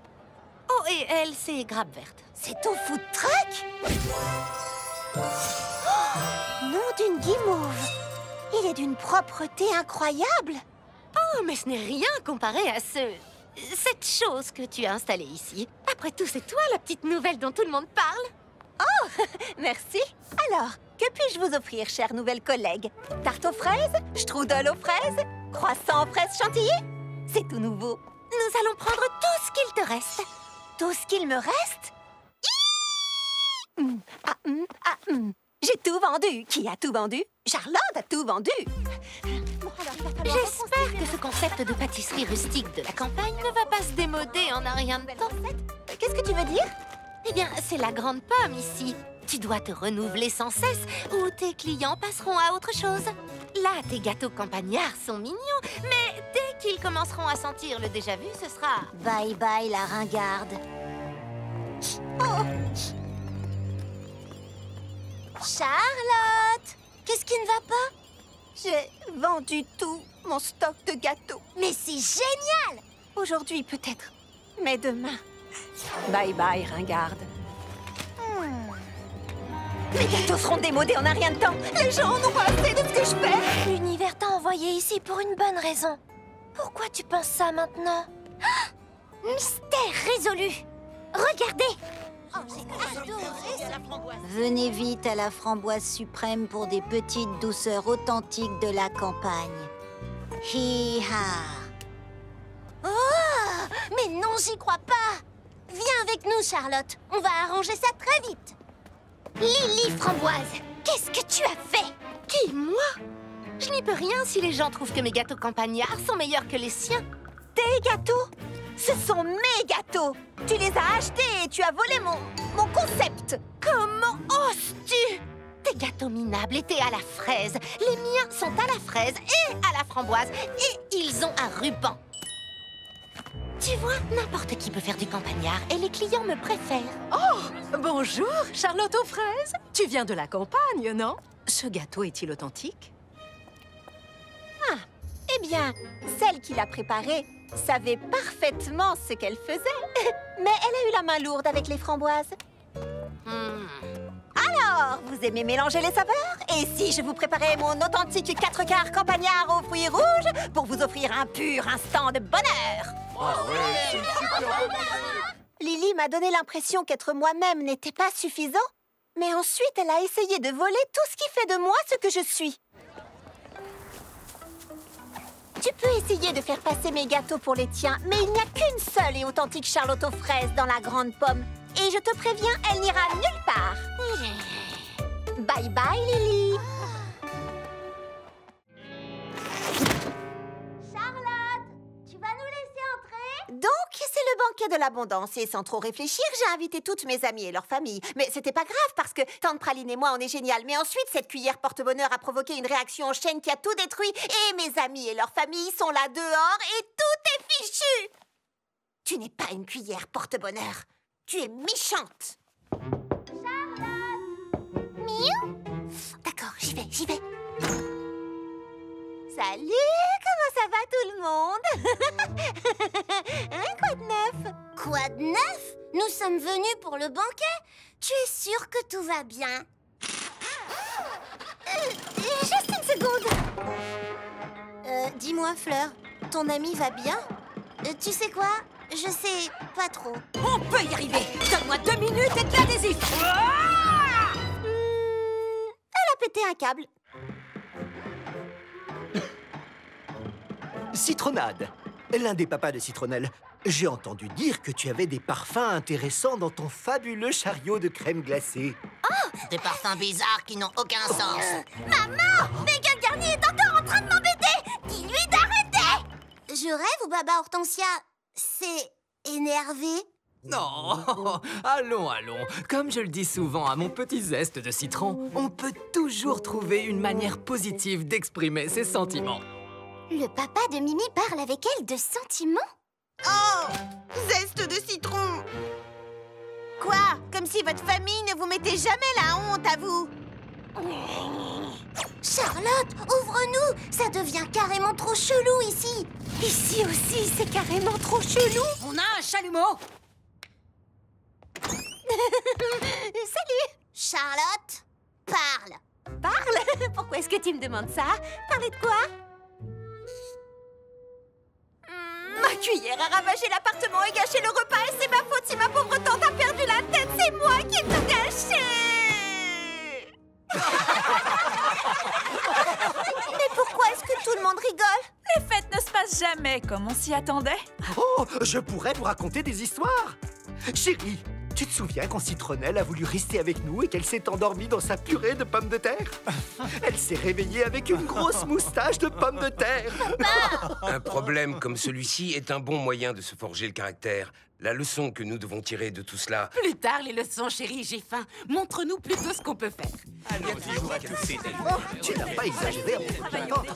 Oh, et elle, c'est Grappe Verte. C'est ton food truck? Oh, nom d'une guimauve. Il est d'une propreté incroyable. Oh, mais ce n'est rien comparé à cette chose que tu as installée ici. Après tout, c'est toi la petite nouvelle dont tout le monde parle. Oh, merci. Alors, que puis-je vous offrir, chère nouvelle collègue? Tarte aux fraises? Strudel aux fraises? Croissant aux fraises chantilly? C'est tout nouveau. Nous allons prendre tout ce qu'il te reste. Tout ce qu'il me reste? J'ai tout vendu. Qui a tout vendu? Charlotte a tout vendu. Bon, alors, il va J'espère que ce concept de pâtisserie rustique de la campagne ne va pas se démoder en un rien de temps. Qu'est-ce que tu veux dire? Eh bien, c'est la grande pomme ici. Tu dois te renouveler sans cesse ou tes clients passeront à autre chose. Là, tes gâteaux campagnards sont mignons, mais dès qu'ils commenceront à sentir le déjà-vu, ce sera... Bye bye la ringarde. Charlotte, qu'est-ce qui ne va pas? J'ai vendu tout mon stock de gâteaux. Mais c'est génial! Aujourd'hui peut-être, mais demain. Bye bye, ringarde. Mes gâteaux seront démodés en un rien de temps. Les gens en ont pas assez de ce que je fais. L'univers t'a envoyé ici pour une bonne raison. Pourquoi tu penses ça maintenant? Ah! Mystère résolu. Regardez. Venez vite à la framboise suprême pour des petites douceurs authentiques de la campagne. Hi-ha. Oh! Mais non, j'y crois pas. Viens avec nous, Charlotte. On va arranger ça très vite. Lily Framboise, qu'est-ce que tu as fait? Qui, moi? Je n'y peux rien si les gens trouvent que mes gâteaux campagnards sont meilleurs que les siens. Tes gâteaux? Ce sont mes gâteaux. Tu les as achetés et tu as volé mon concept. Comment oses-tu? Tes gâteaux minables étaient à la fraise. Les miens sont à la fraise et à la framboise. Et ils ont un ruban. Tu vois, n'importe qui peut faire du campagnard et les clients me préfèrent. Oh, bonjour, Charlotte aux fraises. Tu viens de la campagne, non? Ce gâteau est-il authentique? Ah, eh bien, celle qui l'a préparé savait parfaitement ce qu'elle faisait. Mais elle a eu la main lourde avec les framboises. Alors, vous aimez mélanger les saveurs? Et si je vous préparais mon authentique 4 quarts campagnard aux fruits rouges pour vous offrir un pur instant de bonheur? Lily m'a donné l'impression qu'être moi-même n'était pas suffisant, mais ensuite elle a essayé de voler tout ce qui fait de moi ce que je suis. Tu peux essayer de faire passer mes gâteaux pour les tiens, mais il n'y a qu'une seule et authentique Charlotte aux fraises dans la grande pomme. Et je te préviens, elle n'ira nulle part. Bye bye, Lily. Charlotte, tu vas nous laisser entrer? Donc, c'est le banquet de l'abondance et sans trop réfléchir, j'ai invité toutes mes amies et leurs familles. Mais c'était pas grave parce que Tante Praline et moi, on est génial. Mais ensuite, cette cuillère porte-bonheur a provoqué une réaction en chaîne qui a tout détruit. Et mes amis et leurs familles sont là dehors et tout est fichu. Tu n'es pas une cuillère porte-bonheur. Tu es méchante. Charlotte! Miaou! D'accord, j'y vais. Salut, comment ça va tout le monde? Hein, quoi de neuf? Quoi de neuf? Nous sommes venus pour le banquet. Tu es sûre que tout va bien? Juste une seconde. Dis-moi, Fleur, ton ami va bien? Tu sais quoi? Je sais pas trop. On peut y arriver. Donne-moi 2 minutes et de l'adhésif. Elle a pété un câble. Citronnade, l'un des papas de Citronnelle. J'ai entendu dire que tu avais des parfums intéressants dans ton fabuleux chariot de crème glacée. Oh! Des parfums bizarres qui n'ont aucun sens. Maman! Miguel Garnier est encore en train de m'embêter! Dis-lui d'arrêter! Je rêve ou Baba Hortensia s'est énervé? Non, allons. Comme je le dis souvent à mon petit zeste de citron, on peut toujours trouver une manière positive d'exprimer ses sentiments. Le papa de Mimi parle avec elle de sentiments? Oh! Zeste de citron! Quoi? Comme si votre famille ne vous mettait jamais la honte à vous! Charlotte, ouvre-nous! Ça devient carrément trop chelou ici! Ici aussi, c'est carrément trop chelou. On a un chalumeau! Salut. Charlotte, parle! Parle? Pourquoi est-ce que tu me demandes ça? Parler de quoi? Ma cuillère a ravagé l'appartement et gâché le repas et c'est ma faute si ma pauvre tante a perdu la tête. C'est moi qui ai tout gâché. Mais pourquoi est-ce que tout le monde rigole? Les fêtes ne se passent jamais comme on s'y attendait. Oh, je pourrais vous raconter des histoires. Chérie, Tu te souviens quand Citronnelle a voulu rester avec nous et qu'elle s'est endormie dans sa purée de pommes de terre? Elle s'est réveillée avec une grosse moustache de pommes de terre. Un problème comme celui-ci est un bon moyen de se forger le caractère. La leçon que nous devons tirer de tout cela... Plus tard, les leçons, chérie, j'ai faim. Montre-nous plutôt ce qu'on peut faire. Tu n'as pas exagéré à mon propos.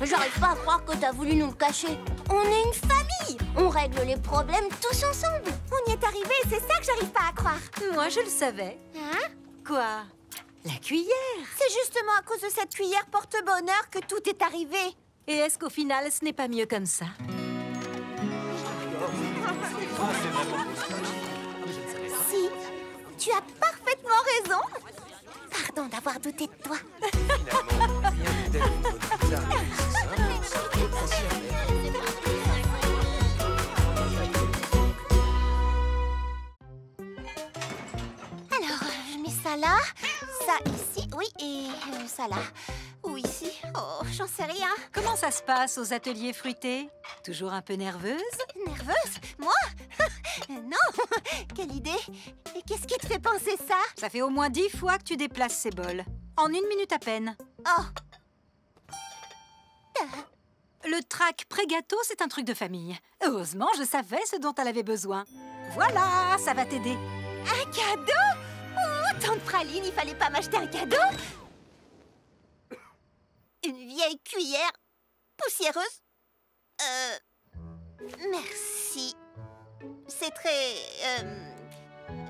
J'arrive pas à croire que t'as voulu nous le cacher. On est une famille. On règle les problèmes tous ensemble. On y est arrivé, c'est ça que j'arrive pas à croire. Moi, je le savais. Hein? Quoi? La cuillère. C'est justement à cause de cette cuillère porte-bonheur que tout est arrivé. Et est-ce qu'au final, ce n'est pas mieux comme ça? Si, tu as parfaitement raison. Pardon d'avoir douté de toi. Alors, je mets ça là, ça ici, oui, et ça là. Ou ici, oh, j'en sais rien. Comment ça se passe aux ateliers fruités? Toujours un peu nerveuse? Nerveuse? Moi? Non. Quelle idée. Et qu'est-ce qui te fait penser ça? Ça fait au moins 10 fois que tu déplaces ces bols. En 1 minute à peine. Oh. Le trac pré-gâteau, c'est un truc de famille. Heureusement, je savais ce dont elle avait besoin. Voilà, ça va t'aider. Un cadeau? Oh, tante Praline, il fallait pas m'acheter un cadeau? Une vieille cuillère poussiéreuse? Merci. C'est très...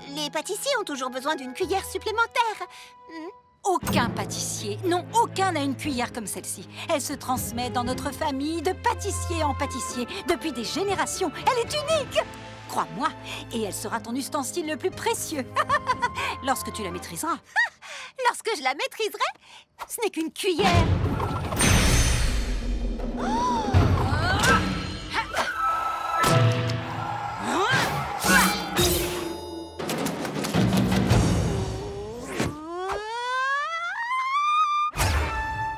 Les pâtissiers ont toujours besoin d'une cuillère supplémentaire. Aucun pâtissier, non, aucun n'a une cuillère comme celle-ci. Elle se transmet dans notre famille de pâtissier en pâtissier depuis des générations. Elle est unique! Crois-moi, et elle sera ton ustensile le plus précieux. Lorsque tu la maîtriseras. Lorsque je la maîtriserai, ce n'est qu'une cuillère.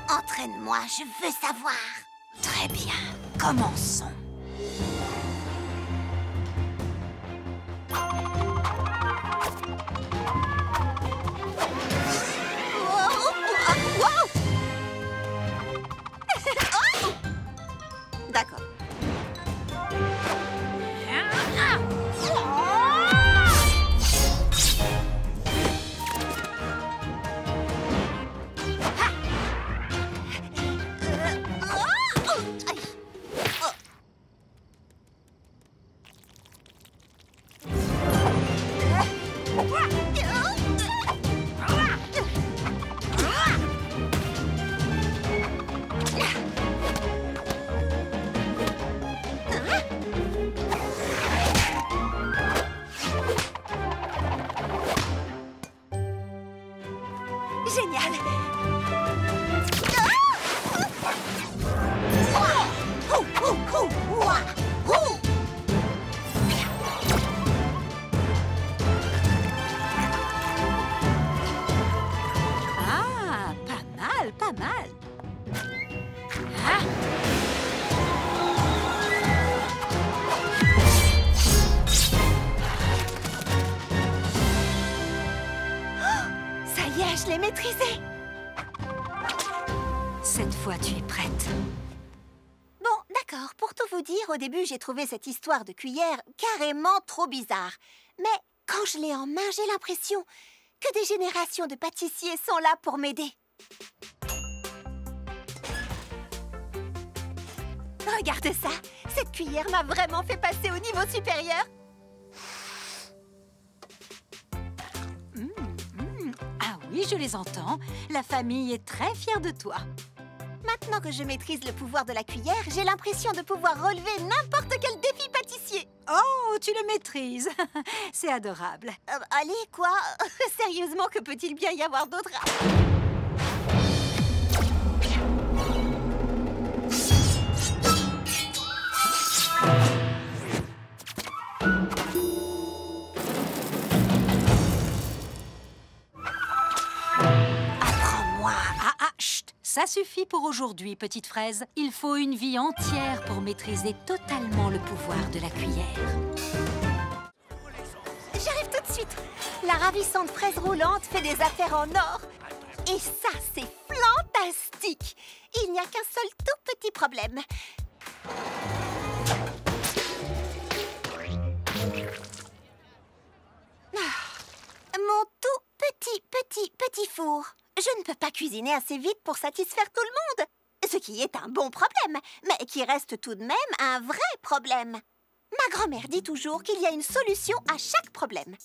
Entraîne-moi, je veux savoir. Très bien, commençons. D'accord. Génial. Ah, pas mal, pas mal. Ça y est, je l'ai maîtrisé. Cette fois, tu es prête. Bon, d'accord. Pour tout vous dire, au début, j'ai trouvé cette histoire de cuillère carrément trop bizarre. Mais quand je l'ai en main, j'ai l'impression que des générations de pâtissiers sont là pour m'aider. Regarde ça. Cette cuillère m'a vraiment fait passer au niveau supérieur. Ah oui, je les entends. La famille est très fière de toi. Maintenant que je maîtrise le pouvoir de la cuillère, j'ai l'impression de pouvoir relever n'importe quel défi pâtissier. Oh, tu le maîtrises. C'est adorable. Allez, quoi? Sérieusement, que peut-il bien y avoir d'autre? Apprends-moi. Ah, chut. Ça suffit pour aujourd'hui, petite fraise. Il faut une vie entière pour maîtriser totalement le pouvoir de la cuillère. J'arrive tout de suite. La ravissante fraise roulante fait des affaires en or. Et ça, c'est fantastique. Il n'y a qu'un seul tout petit problème. Mon tout petit four. Je ne peux pas cuisiner assez vite pour satisfaire tout le monde. Ce qui est un bon problème, mais qui reste tout de même un vrai problème. Ma grand-mère dit toujours qu'il y a une solution à chaque problème.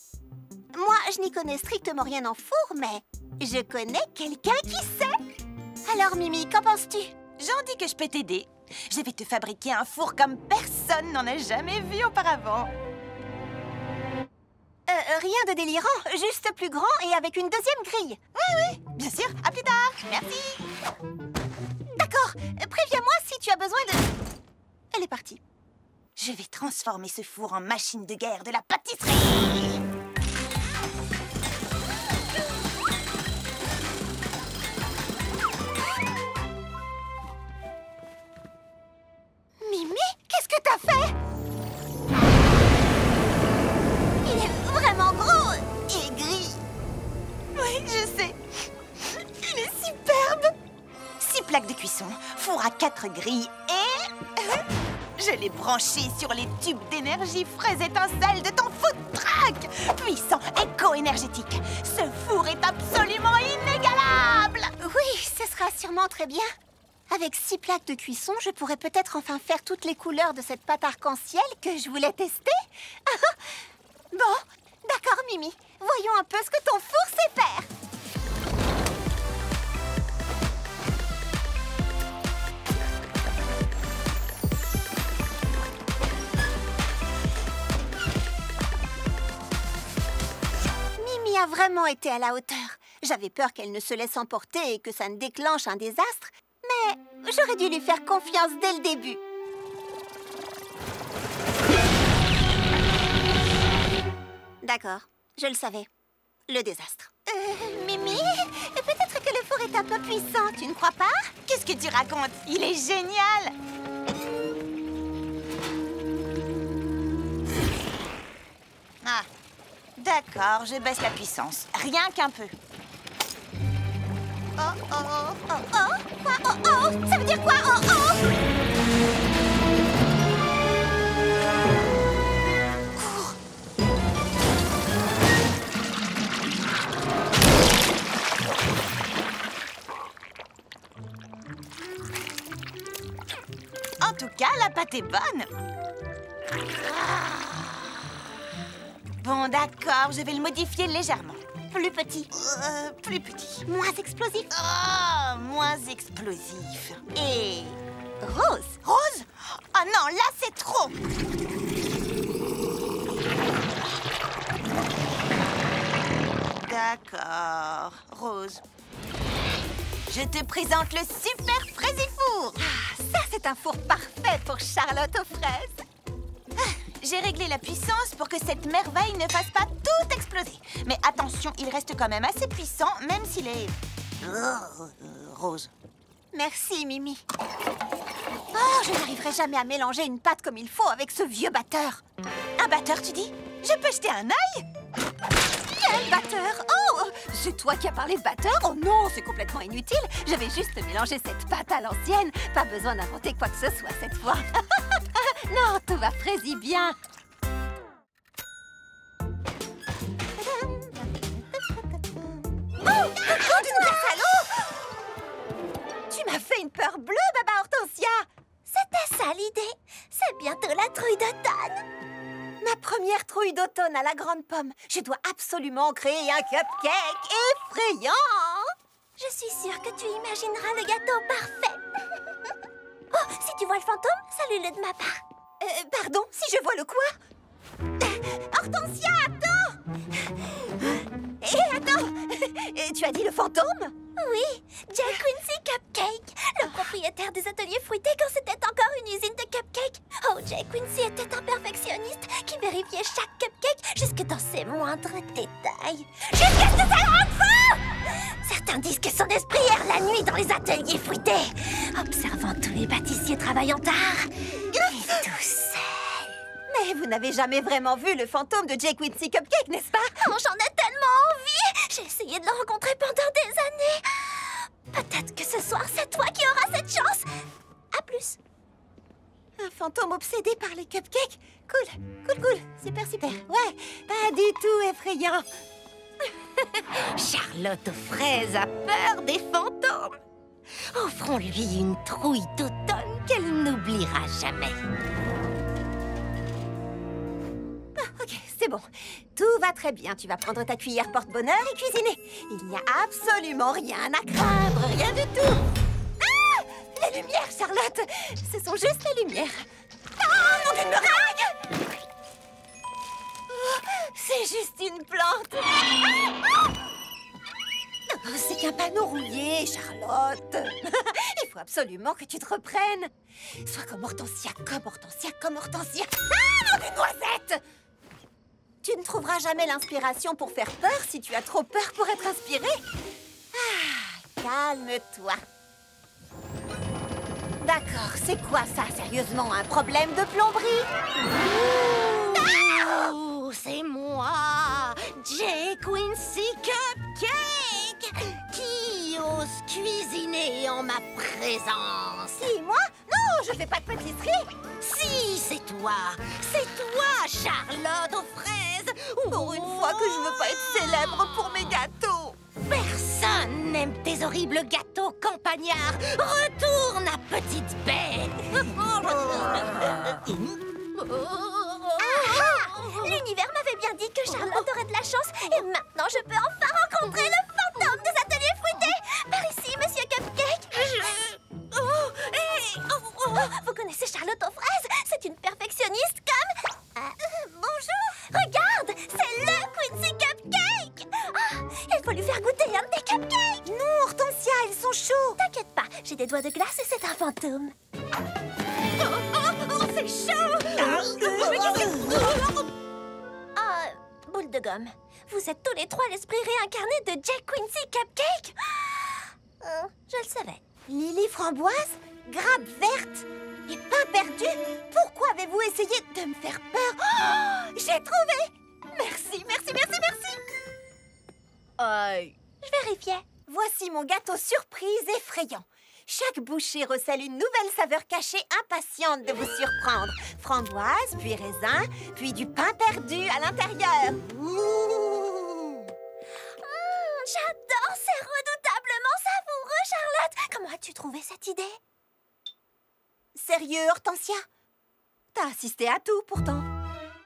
Moi, je n'y connais strictement rien en four, mais je connais quelqu'un qui sait. Alors, Mimi, qu'en penses-tu? J'en dis que je peux t'aider. Je vais te fabriquer un four comme personne n'en a jamais vu auparavant. Rien de délirant, juste plus grand et avec une deuxième grille. Oui, bien sûr. À plus tard. Merci. D'accord. Préviens-moi si tu as besoin de... Elle est partie. Je vais transformer ce four en machine de guerre de la pâtisserie. Mimi, qu'est-ce que t'as fait? Il est vraiment gros et gris. Oui, je sais. Il est superbe. 6 plaques de cuisson, four à 4 grilles et... je l'ai branché sur les tubes d'énergie fraise étincelle de ton food truck. Puissant, éco-énergétique. Ce four est absolument inégalable. Oui, ce sera sûrement très bien. Avec 6 plaques de cuisson, je pourrais peut-être enfin faire toutes les couleurs de cette pâte arc-en-ciel que je voulais tester. Bon, d'accord, Mimi. Voyons un peu ce que ton four sait faire. Mimi a vraiment été à la hauteur. J'avais peur qu'elle ne se laisse emporter et que ça ne déclenche un désastre. Mais j'aurais dû lui faire confiance dès le début. D'accord, je le savais. Le désastre. Mimi, peut-être que le four est un peu puissant, tu ne crois pas? Qu'est-ce que tu racontes? Il est génial. Ah, d'accord, je baisse la puissance. Rien qu'un peu. Oh, oh, oh, oh, oh, quoi? Oh, oh, ça veut dire quoi? Oh, oh! Cours! En tout cas, la pâte est bonne. Bon, d'accord, je vais le modifier légèrement. Plus petit. Plus petit. Moins explosif. Oh, moins explosif. Et... rose. Rose? Oh non, là, c'est trop. D'accord, Rose. Je te présente le super Fraisifour. Ah, ça, c'est un four parfait pour Charlotte aux fraises. J'ai réglé la puissance pour que cette merveille ne fasse pas tout exploser. Mais attention, il reste quand même assez puissant, même s'il est... rose. Merci, Mimi. Oh, je n'arriverai jamais à mélanger une pâte comme il faut avec ce vieux batteur. Un batteur, tu dis? Je peux jeter un œil? Quel batteur? Oh, c'est toi qui as parlé de batteur? Oh non, c'est complètement inutile. Je vais juste mélanger cette pâte à l'ancienne. Pas besoin d'inventer quoi que ce soit cette fois. Non, tout va fraisi bien. Oh, tu m'as fait une peur bleue, Baba Hortensia. C'était ça l'idée. C'est bientôt la trouille d'automne. Ma première trouille d'automne à la grande pomme. Je dois absolument créer un cupcake effrayant. Je suis sûre que tu imagineras le gâteau parfait. si tu vois le fantôme, salue-le de ma part. Pardon, si je vois le quoi? Hortensia, attends! Attends! Tu as dit le fantôme? Oui, Jack Quincy Cupcake, le propriétaire des ateliers fruités quand c'était encore une usine de cupcakes. Oh, Jack Quincy était un perfectionniste qui vérifiait chaque cupcake jusque dans ses moindres détails. Jusqu'à ce que ça le rende fou! Certains disent que son esprit erre la nuit dans les ateliers fruités, observant tous les pâtissiers travaillant tard et tout seul. Mais vous n'avez jamais vraiment vu le fantôme de Jack Quincy Cupcake, n'est-ce pas? Oh, j'en ai tellement envie! J'ai essayé de le rencontrer pendant des années. Peut-être que ce soir, c'est toi qui auras cette chance. À plus. Un fantôme obsédé par les cupcakes? Cool, cool, cool. Super, super. Ouais, pas du tout effrayant. Charlotte aux fraises a peur des fantômes. Offrons-lui une trouille d'automne qu'elle n'oubliera jamais. Ok, c'est bon. Tout va très bien. Tu vas prendre ta cuillère porte-bonheur et cuisiner. Il n'y a absolument rien à craindre, rien du tout. Ah! Les lumières, Charlotte! Ce sont juste les lumières. Ah, mon d'une meringue! Oh, c'est juste une plante. Oh, c'est qu'un panneau rouillé, Charlotte. Il faut absolument que tu te reprennes. Sois comme Hortensia, comme Hortensia, comme Hortensia. Ah, mon d'une noisette! Tu ne trouveras jamais l'inspiration pour faire peur si tu as trop peur pour être inspiré. Ah, calme-toi. D'accord, c'est quoi ça, sérieusement, un problème de plomberie? Oh, c'est moi, Jack Quincy Cupcake, qui ose cuisiner en ma présence. Si, moi? Non, je fais pas de pâtisserie. Si, c'est toi, Charlotte aux fraises. Pour une fois que je veux pas être célèbre pour mes gâteaux. Personne n'aime tes horribles gâteaux campagnards. Retourne à petite bête. L'univers m'avait bien dit que Charlotte aurait de la chance et maintenant je peux enfin rencontrer le fantôme des ateliers fruités. Par ici, monsieur Cupcake. Vous connaissez Charlotte aux fraises? C'est une perfectionniste comme... bonjour. Regarde, c'est le Quincy Cupcake. Il faut lui faire goûter un de tes cupcakes. Non, Hortensia, ils sont chauds. T'inquiète pas, j'ai des doigts de glace et c'est un fantôme. C'est chaud. Boule de gomme. Vous êtes tous les trois l'esprit réincarné de Jack Quincy Cupcake. Je le savais. Lily framboise, grappe verte et pain perdu. Pourquoi avez-vous essayé de me faire peur? Oh, j'ai trouvé. Merci, merci, merci, merci. Je vérifiais. Voici mon gâteau surprise effrayant. Chaque bouchée recèle une nouvelle saveur cachée impatiente de vous surprendre. Framboise, puis raisin, puis du pain perdu à l'intérieur. J'adore, c'est redoutablement savoureux, Charlotte. Comment as-tu trouvé cette idée? Sérieux, Hortensia? T'as assisté à tout, pourtant.